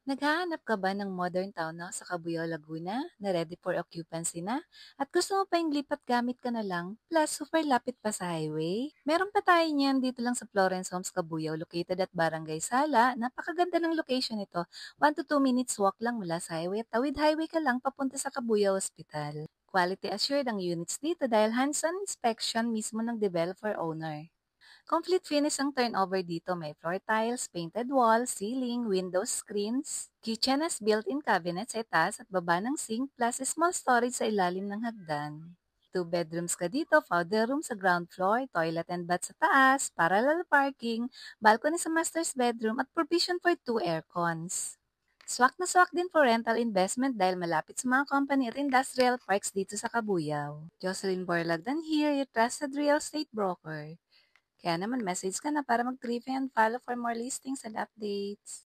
Naghahanap ka ba ng modern townhouse sa Cabuyao, Laguna na ready for occupancy na? At gusto mo pa yung lipat gamit ka na lang? Plus, super lapit pa sa highway? Meron pa tayo niyan dito lang sa Florence Homes, Cabuyao, located at Barangay Sala. Napakaganda ng location ito. 1 to 2 minutes walk lang mula sa highway at tawid highway ka lang papunta sa Cabuyao Hospital. Quality assured ang units dito dahil hands-on inspection mismo ng developer owner. Complete finish ang turnover dito. May floor tiles, painted wall, ceiling, window screens. Kitchen has built-in cabinets sa itaas at baba ng sink plus small storage sa ilalim ng hagdan. Two bedrooms ka dito, powder room sa ground floor, toilet and bath sa taas, parallel parking, balcony sa master's bedroom at provision for 2 aircons. Swak din for rental investment dahil malapit sa mga company at industrial parks dito sa Cabuyao. Jocelyn Borlagdan here, your trusted real estate broker. Kaya naman message ka na para mag-trivia and follow for more listings and updates.